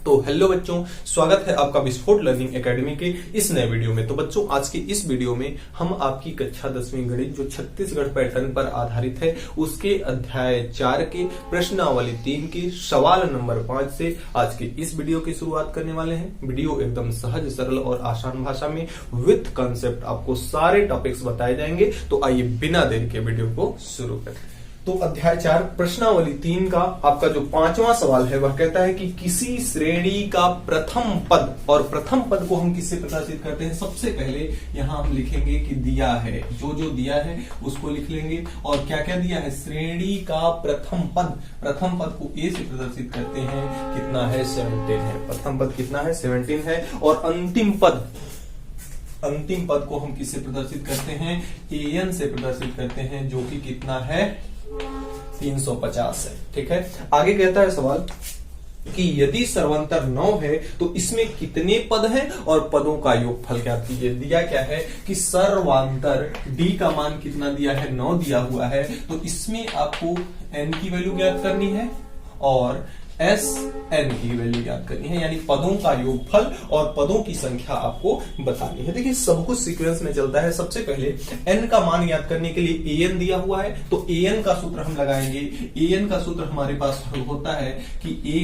तो हेलो बच्चों, स्वागत है आपका विस्फोट लर्निंग एकेडमी के इस नए वीडियो में। तो बच्चों, आज की इस वीडियो में हम आपकी कक्षा 10वीं गणित जो छत्तीसगढ़ पैटर्न पर आधारित है उसके अध्याय 4 के प्रश्नावली 3 के सवाल नंबर 5 से आज के इस वीडियो की शुरुआत करने वाले हैं। वीडियो एकदम सहज, सरल और आसान भाषा में विद कंसेप्ट आपको सारे टॉपिक्स बताए जाएंगे। तो आइए बिना देरी के वीडियो को शुरू करें। तो अध्याय 4 प्रश्नावली 3 का आपका जो 5वां सवाल है वह कहता है कि किसी श्रेणी का प्रथम पद, और प्रथम पद को हम किससे प्रकाशित करते हैं। सबसे पहले यहां हम लिखेंगे कि दिया है, जो दिया है उसको लिख लेंगे। और क्या क्या दिया है, श्रेणी का प्रथम पद को ए से प्रदर्शित करते हैं, कितना है 17 है। प्रथम पद कितना है 17 है। और अंतिम पद को हम किससे प्रदर्शित करते हैं, an से प्रदर्शित करते हैं, जो कि कितना है 350 है। ठीक है, आगे कहता है सवाल कि यदि सर्वांतर 9 है तो इसमें कितने पद हैं और पदों का योगफल ज्ञात कीजिए। दिया क्या है कि सर्वांतर d का मान कितना दिया है 9 दिया हुआ है, तो इसमें आपको n की वैल्यू ज्ञात करनी है और Sn की वैल्यू ज्ञात करनी है, यानी पदों का योगफल और पदों की संख्या आपको बतानी है। देखिए सब कुछ सीक्वेंस में चलता है। सबसे पहले n का मान ज्ञात करने के लिए an दिया हुआ है, तो an का सूत्र हम लगाएंगे। an का सूत्र हमारे पास होता है कि a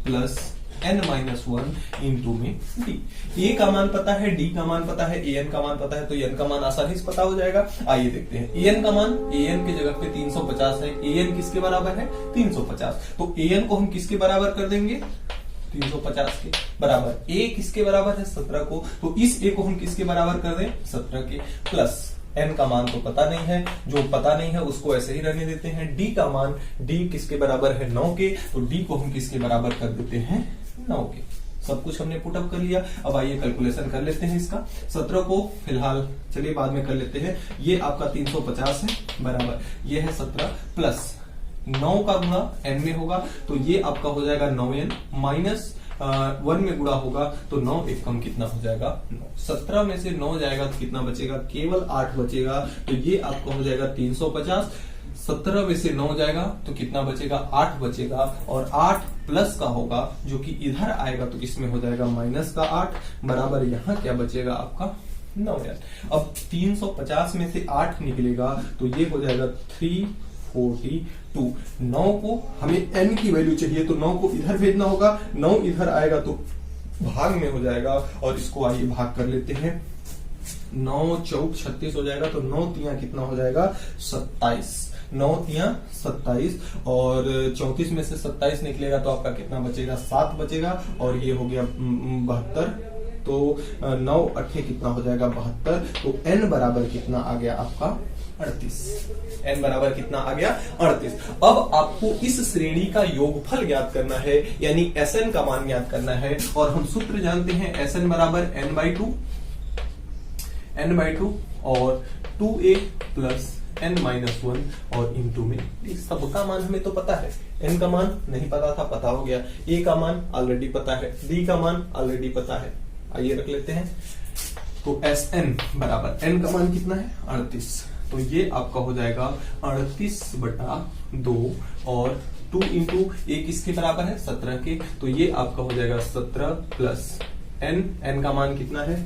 प्लस n-1 इंटू में d। a का मान पता है, d का मान पता है, an का मान पता है, तो n का मान आसानी से पता हो जाएगा। आइए देखते हैं an का मान, an की जगह पे 350 है। an किसके बराबर है 350, तो an को हम किसके बराबर कर देंगे 350 के बराबर। a किसके बराबर है 17 को, तो इस a को हम किसके बराबर कर दें 17 के, प्लस n का मान तो पता नहीं है, जो पता नहीं है उसको ऐसे ही रहने देते हैं। d का मान, d किसके बराबर है 9 के, तो d को हम किसके बराबर कर देते हैं 9 के। सब कुछ हमने पुटअप कर लिया। अब आइए कैलकुलेशन कर लेते हैं इसका। 17 को फिलहाल चलिए बाद में कर लेते हैं। ये आपका 350 है बराबर, ये है 17 प्लस 9 का गुणा n में होगा, तो ये आपका हो जाएगा 9n माइनस 1 में गुणा होगा, तो 9 एक कम कितना हो जाएगा 9। 17 में से 9 जाएगा तो कितना बचेगा, केवल 8 बचेगा, तो ये आपका हो जाएगा 350। 17 में से 9 जाएगा तो कितना बचेगा 8 बचेगा, और 8 प्लस का होगा जो कि इधर आएगा तो किसमें हो जाएगा माइनस का 8 बराबर, यहाँ क्या बचेगा आपका 9n। अब 350 में से 8 निकलेगा तो ये हो जाएगा 342। 9 को हमें n की वैल्यू चाहिए, तो 9 को इधर भेजना होगा, 9 इधर आएगा तो भाग में हो जाएगा, और इसको आइए भाग कर लेते हैं। 9 चौक 36 हो जाएगा, तो 9 तिया कितना हो जाएगा 27। 9 तिया 27, और 34 में से 27 निकलेगा तो आपका कितना बचेगा 7 बचेगा, और ये हो गया 72। तो 9 8 कितना हो जाएगा 72, तो n बराबर कितना आ गया आपका 38। n बराबर कितना आ गया 38। अब आपको इस श्रेणी का योगफल ज्ञात करना है, यानी Sn का मान ज्ञात करना है, और हम सूत्र जानते हैं Sn बराबर n/2 और 2a प्लस n-1 और इंटू में सबका मान हमें तो पता है। n का मान नहीं पता था, पता हो गया। a का मान ऑलरेडी पता है, d का मान ऑलरेडी पता है। आइए रख लेते हैं। तो Sn बराबर n का मान कितना है 38, तो ये आपका हो जाएगा 38/2, और 2 इंटू a किसके बराबर है 17 के, तो ये आपका हो जाएगा 17 प्लस n का मान कितना है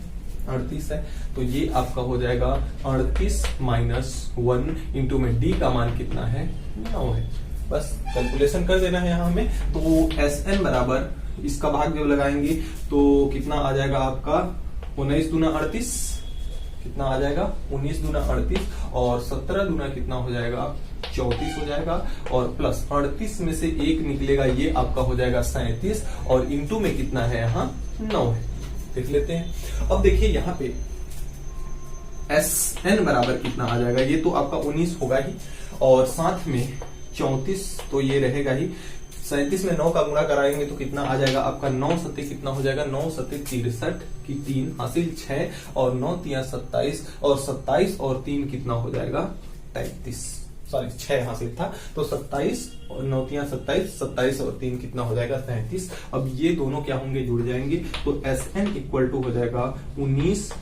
38 है, तो ये आपका हो जाएगा 38 माइनस 1 इंटू में d का मान कितना है 9 है। बस कैलकुलेशन कर देना है यहाँ हमें। तो Sn बराबर इसका भाग जब लगाएंगे तो कितना आ जाएगा आपका 19 दूना 38, कितना आ जाएगा 19 दूना 38, और 17 दूना कितना हो जाएगा 34 हो जाएगा, और प्लस 38 में से 1 निकलेगा, ये आपका हो जाएगा 37, और इंटू में कितना है यहाँ 9 है। देख लेते हैं। अब देखिए यहाँ पे Sn बराबर कितना आ जाएगा, ये तो आपका 19 होगा ही, और साथ में 34 तो ये रहेगा ही। 37 में 9 का गुणा कराएंगे तो कितना आ जाएगा आपका 9 सत्ते कितना हो जाएगा 9 सत्ते 63 की 3 हासिल 6, और 9 तिया 27, और 27 और 3 कितना हो जाएगा 33, सॉरी 6 हासिल था, तो 27 और 9 तिया 27, 27 और 3 कितना हो जाएगा 37। अब ये दोनों क्या होंगे जुड़ जाएंगे, तो Sn इक्वल टू हो जाएगा 19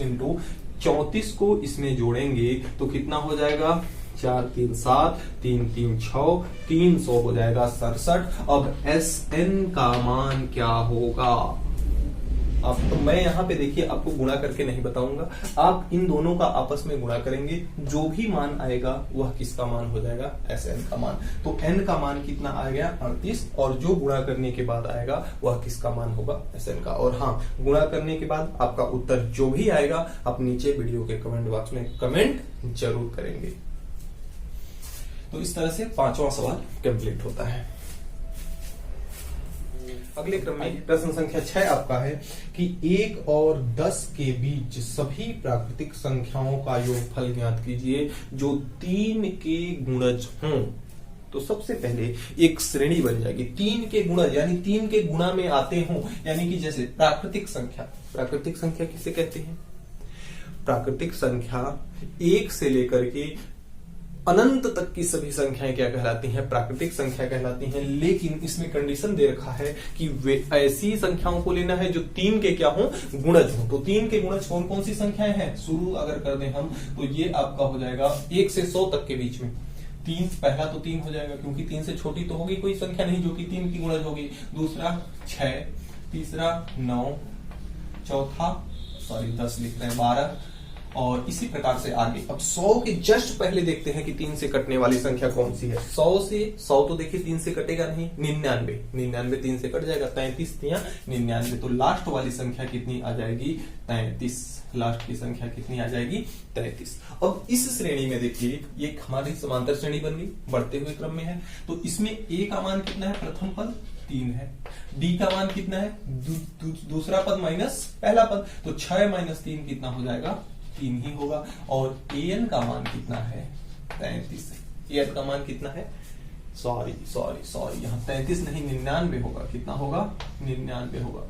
इंटू 34 को इसमें जोड़ेंगे तो कितना हो जाएगा 4 3 7, 3 3 6, 300 हो जाएगा 67। अब Sn का मान क्या होगा? अब तो मैं यहाँ पे देखिए आपको गुणा करके नहीं बताऊंगा, आप इन दोनों का आपस में गुणा करेंगे, जो भी मान आएगा वह किसका मान हो जाएगा? Sn का मान। तो n का मान कितना आ गया? 38, और जो गुणा करने के बाद आएगा वह किसका मान होगा? Sn का। और हाँ, गुणा करने के बाद आपका उत्तर जो भी आएगा आप नीचे वीडियो के कमेंट बॉक्स में कमेंट जरूर करेंगे। तो इस तरह से 5वां सवाल कंप्लीट होता है। अगले क्रम में प्रश्न संख्या 6 आपका है कि 1 और 10 के बीच सभी प्राकृतिक संख्याओं का योगफल ज्ञात कीजिए जो 3 के गुणज हों। तो सबसे पहले एक श्रेणी बन जाएगी 3 के गुणज, यानी 3 के गुणा में आते हों, यानी कि जैसे प्राकृतिक संख्या किसे कहते हैं? प्राकृतिक संख्या 1 से लेकर के अनंत तक की सभी संख्याएं क्या कहलाती हैं? प्राकृतिक संख्या कहलाती हैं। लेकिन इसमें कंडीशन दे रखा है कि वे ऐसी संख्याओं को लेना है जो 3 के क्या हो? गुणज हो। तो 3 के गुणज कौन कौन सी संख्याएं हैं? शुरू अगर कर दें हम तो ये आपका हो जाएगा 1 से 100 तक के बीच में 3, पहला तो 3 हो जाएगा क्योंकि 3 से छोटी तो होगी कोई संख्या नहीं जो कि 3 की गुणज होगी। दूसरा 6, तीसरा 9, चौथा 10 लिख रहे हैं 12, और इसी प्रकार से आगे। अब 100 के जस्ट पहले देखते हैं कि 3 से कटने वाली संख्या कौन सी है। 100 तो देखिए 3 से कटेगा नहीं। 99 3 से कट जाएगा। 33 या 99, तो लास्ट वाली संख्या कितनी आ जाएगी? 33। लास्ट की संख्या कितनी आ जाएगी? 33। अब इस श्रेणी में देखिए ये हमारी समांतर श्रेणी बन गई, बढ़ते हुए क्रम में है। तो इसमें a का मान कितना है? प्रथम पद 3 है। d का मान कितना है? दूसरा पद माइनस पहला पद, तो 6 - 3 कितना हो जाएगा? 3 ही होगा। और an का मान कितना है? 33। an का मान कितना है? सॉरी यहाँ 33 नहीं 99 होगा। कितना होगा? 99 होगा।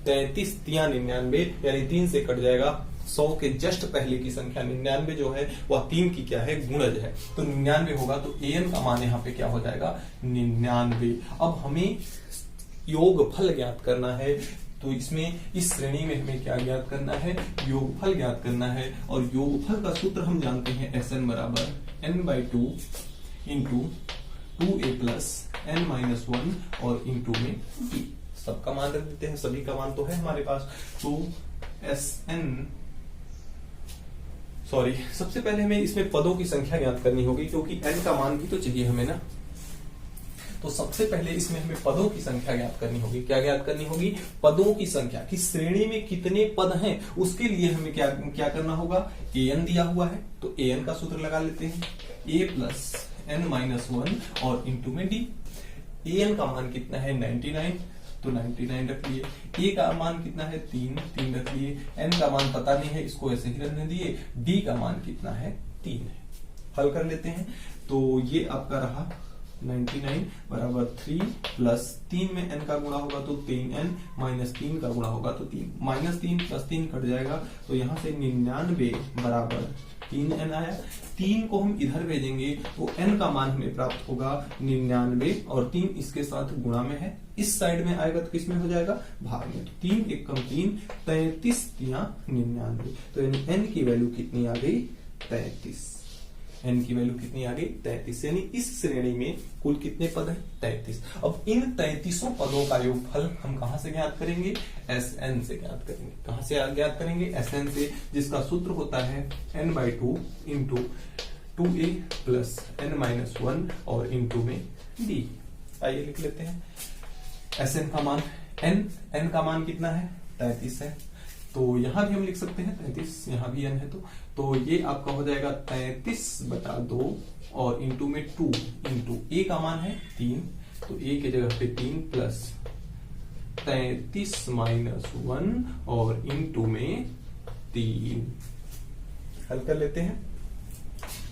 33 या 99, यानी 3 से कट जाएगा। 100 के जस्ट पहले की संख्या 99 जो है वह 3 की क्या है? गुणज है। तो 99 होगा। तो an का मान यहाँ पे क्या हो जाएगा? 99। अब हमें योगफल ज्ञात करना है। तो इसमें इस श्रेणी में हमें क्या ज्ञात करना है? योगफल ज्ञात करना है। और योगफल का सूत्र हम जानते हैं Sn बराबर n/2 into 2a plus n-1 और इंटू में d। सबका मान रख देते हैं, सभी का मान तो है हमारे पास। तो सबसे पहले हमें इसमें पदों की संख्या ज्ञात करनी होगी क्योंकि n का मान भी तो चाहिए हमें ना। तो सबसे पहले इसमें हमें पदों की संख्या ज्ञात करनी होगी। क्या ज्ञात करनी होगी? पदों की संख्या। कि श्रेणी में कितने पद हैं उसके लिए हमें क्या करना होगा? an दिया हुआ है तो an का सूत्र लगा लेते हैं, a प्लस n-1 और इंटू में d। an का मान कितना है? 99, तो 99 रख लिए। a का मान कितना है? 3 रख लिए। n का मान पता नहीं है, इसको ऐसे ही रहने दिए। d का मान कितना है? 3 है। हल कर लेते हैं। तो ये आपका रहा 99 बराबर 3 प्लस 3 में n का गुणा होगा तो 3n माइनस 3 का गुणा होगा तो 3 माइनस 3 प्लस 3 कट जाएगा। तो यहाँ से 99 बराबर 3n आया। 3 को हम इधर भेजेंगे तो n का मान हमें प्राप्त होगा 99 और 3 इसके साथ गुणा में है। इस साइड में आएगा तो किस में हो जाएगा? भाग में। तो 3 × 3 33 या 99। तो यानी n की वैल्यू कितनी आ गई? 33। n की वैल्यू कितनी आ गई? 33। यानी इस श्रेणी में कुल कितने पद हैं? 33। अब इन 33 पदों का योगफल हम कहां से ज्ञात करेंगे? Sn से ज्ञात करेंगे। कहां से ज्ञात करेंगे? Sn से, जिसका सूत्र होता है n/2 into 2a plus n-1 और इंटू में d। आइए लिख लेते हैं। Sn का मान n का मान कितना है? 33 है। तो यहां भी हम लिख सकते हैं 33, यहां भी n है। तो ये आपका हो जाएगा 33/2 और इंटू में 2 इंटू a का मान है 3, तो a के जगह पे 3 प्लस 33 - 1 और इंटू में 3। हल कर लेते हैं।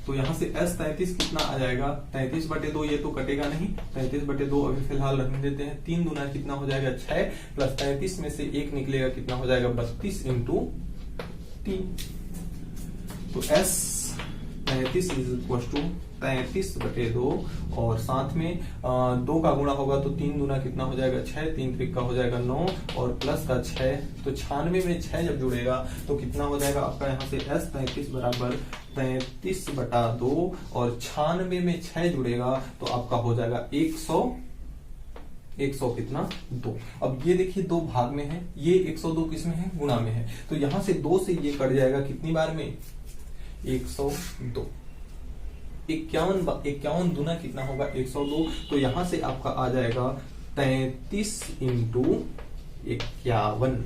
तो यहां से S33 कितना आ जाएगा? 33/2, ये तो कटेगा नहीं। 33/2 अभी फिलहाल रखने देते हैं। 3 दूना कितना हो जाएगा? 6 प्लस 33 में से 1 निकलेगा, कितना हो जाएगा? 32 इंटू 3। तो S33 इज इक्वल टू 33/2 और साथ में 2 का गुणा होगा तो 3 दूना कितना हो जाएगा 6, 3 त्रिक का हो जाएगा 9 और प्लस का 6, तो 96 में 6 जब जुड़ेगा तो कितना हो जाएगा आपका यहाँ से S 33 बराबर 33/2 और 96 में 6 जुड़ेगा तो आपका हो जाएगा 100 कितना 2। अब ये देखिए 2 भाग में है, ये 102 किस में है गुणा में है, तो यहां से 2 से ये कट जाएगा कितनी बार में 102। 51 दूना कितना होगा 102, तो यहां से आपका आ जाएगा 33 इंटू 51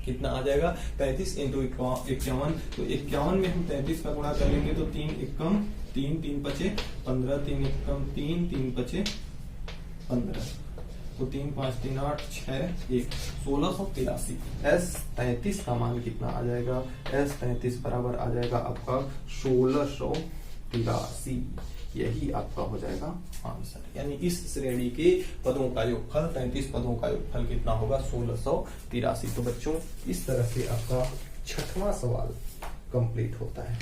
कितना आ जाएगा 33 इंटू 51, तो 51 में हम 33 का गुणा कर लेंगे तो 3 एकम 3 3 पचे 15, 3 एकम 3 3 पचे 15, तो 3 5 3 8 6 1 1683। S 33 का मान कितना आ जाएगा S 33 बराबर आ जाएगा आपका 1683। यही आपका हो जाएगा आंसर, यानी इस श्रेणी के पदों का योगफल 33 पदों का योगफल कितना होगा 1683। तो बच्चों इस तरह से आपका 6वां सवाल कंप्लीट होता है।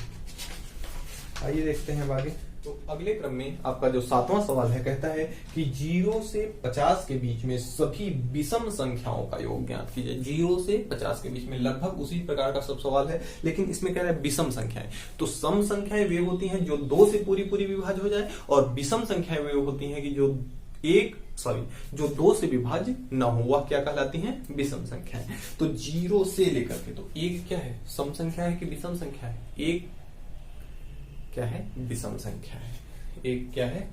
आइए देखते हैं आगे। तो अगले क्रम में आपका जो 7वां सवाल है कहता है कि 0 से 50 के बीच में सभी विषम संख्याओं का योग ज्ञात कीजिए। 0 से 50 के बीच में लगभग उसी प्रकार का सब सवाल है, लेकिन इसमें कह रहा है विषम संख्याएं। तो सम संख्याएं वे होती हैं जो 2 से पूरी विभाज्य हो जाए, और विषम संख्याएं वे होती हैं कि जो 2 से विभाज्य न हो, वह क्या कहलाती हैं विषम संख्याएं। तो 0 से लेकर के, तो 1 क्या है सम संख्या है कि विषम संख्या है, 1 क्या है विषम संख्या है, 1 क्या है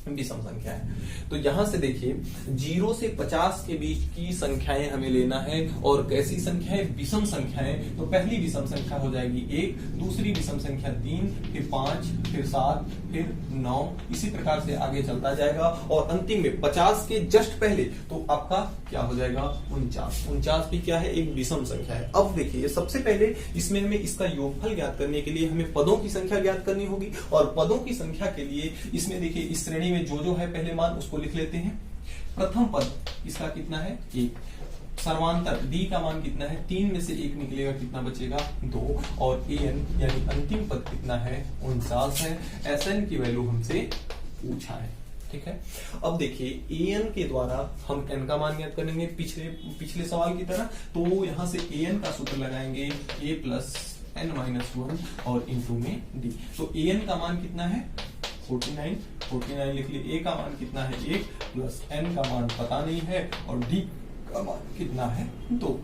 विषम संख्या है। तो यहां से देखिए 0 से 50 के बीच की संख्याएं हमें लेना है, और कैसी संख्याएं विषम संख्याएं। तो पहली विषम संख्या हो जाएगी 1, दूसरी विषम संख्या 3, फिर 5, फिर 7, फिर 9, इसी प्रकार से आगे चलता जाएगा, और अंतिम में 50 के जस्ट पहले तो आपका क्या हो जाएगा 49 भी क्या है एक विषम संख्या है। अब देखिए सबसे पहले इसमें हमें इसका योगफल ज्ञात करने के लिए हमें पदों की संख्या ज्ञात करनी होगी, और पदों की संख्या के लिए इसमें देखिए इस श्रेणी में जो है पहले मान उसको लिख लेते हैं। प्रथम पद इसका कितना है 1, सर्वांतर डी का मान कितना है 3 में से 1 निकलेगा कितना बचेगा 2, और an यानी अंतिम पद कितना है 49 है। SN की वैल्यू हमसे पूछा है, ठीक है। अब देखिए an के द्वारा हम n का मान ज्ञात करेंगे पिछले सवाल की तरह। तो यहां से an का सूत्र लगाएंगे a प्लस n-1 और इंटू में d। तो an का मान कितना है 49 लिख लिए। a का मान कितना है 1 प्लस n का मान पता नहीं है, और d का मान कितना है 2।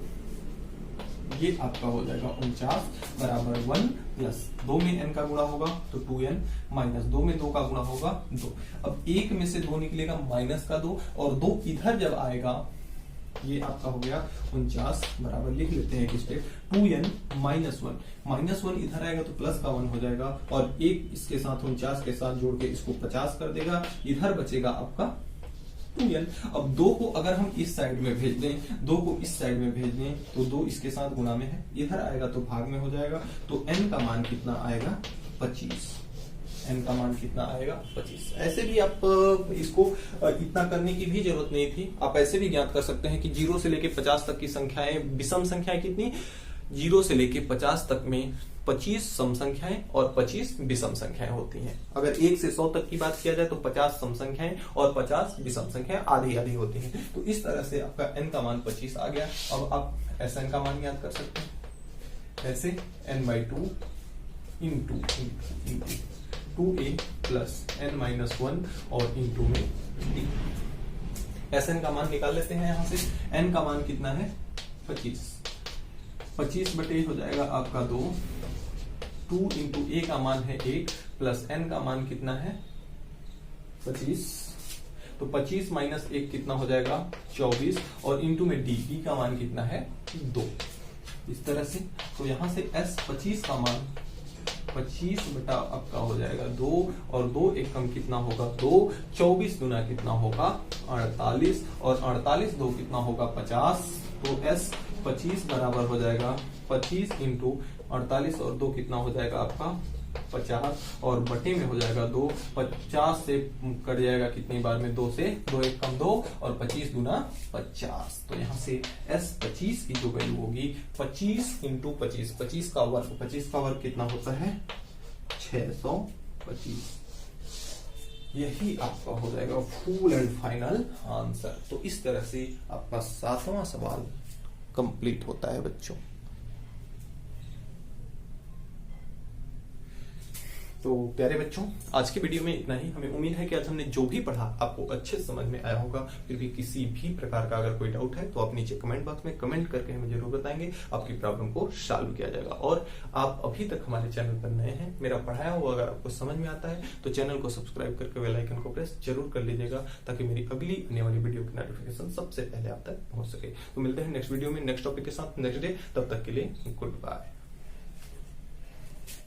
ये आपका हो जाएगा 49 बराबर 1 प्लस 2 में n का गुणा होगा तो 2n, माइनस 2 में 2 का गुणा होगा 2। अब 1 में से 2 निकलेगा माइनस का 2, और 2 इधर जब आएगा ये आपका हो गया 49 बराबर लिख लेते हैं एक स्टेप 2n -1 इधर आएगा तो प्लस का 1 हो जाएगा, और 1 इसके साथ 49 के साथ जोड़ के इसको 50 कर देगा, इधर बचेगा आपका 2n। अब 2 को अगर हम इस साइड में भेज दें, 2 को इस साइड में भेज दें तो 2 इसके साथ गुणा में है, इधर आएगा तो भाग में हो जाएगा। तो n का मान कितना आएगा 25, n का मान कितना आएगा 25। ऐसे भी आप इसको इतना करने की भी जरूरत नहीं थी, आप ऐसे भी ज्ञात कर सकते हैं कि 0 से लेके 50 तक की संख्याएं विषम संख्याएं कितनी 0 से लेके 50 तक में 25 सम संख्याएं और 25 विषम संख्याएं होती हैं। अगर 1 से 100 तक की बात किया जाए तो 50 सम संख्याएं और 50 विषम संख्याएं आधी होती हैं। तो इस तरह से आपका n का मान 25 आ गया। अब आप SN का मान ज्ञात कर सकते हैं, ऐसे n/2 into 2a plus n-1 और इंटू में d। SN का मान निकाल लेते हैं यहां से। n का मान कितना है 25 बटे हो जाएगा आपका 2 इंटू a का मान है 1 प्लस n का मान कितना है 25, तो 25 माइनस 1 कितना हो जाएगा 24, और इंटू में d का मान कितना है 2। इस तरह से तो यहां से S 25 का मान 25 बटा आपका हो जाएगा 2, और 2 एकम कितना होगा 2, 24 गुना कितना होगा 48, और 48 2 कितना होगा 50। तो S 25 बराबर हो जाएगा 25 इंटू 48 और 2 कितना हो जाएगा आपका 50, और बटे में हो जाएगा 2। 50 से कट जाएगा कितनी बार में 2 से, 2 एकम 2 और 25 गुना 50। तो यहाँ से S 25 की जो वैल्यू होगी 25 इंटू 25 का वर्ग कितना होता है 625। यही आपका हो जाएगा फुल एंड फाइनल आंसर। तो इस तरह से आपका 7वां सवाल कंप्लीट होता है बच्चों। तो प्यारे बच्चों, आज की वीडियो में इतना ही। हमें उम्मीद है कि आज हमने जो भी पढ़ा आपको अच्छे से समझ में आया होगा। फिर भी किसी भी प्रकार का अगर कोई डाउट है तो आप नीचे कमेंट बॉक्स में कमेंट करके हमें जरूर बताएंगे, आपकी प्रॉब्लम को सॉल्व किया जाएगा। और आप अभी तक हमारे चैनल पर नए हैं, मेरा पढ़ाया हुआ अगर आपको समझ में आता है तो चैनल को सब्सक्राइब करके बेल आइकन को प्रेस जरूर कर लीजिएगा, ताकि मेरी अगली आने वाली वीडियो की नोटिफिकेशन सबसे पहले आप तक पहुंच सके। तो मिलते हैं नेक्स्ट वीडियो में नेक्स्ट टॉपिक के साथ नेक्स्ट डे। तब तक के लिए गुड बाय।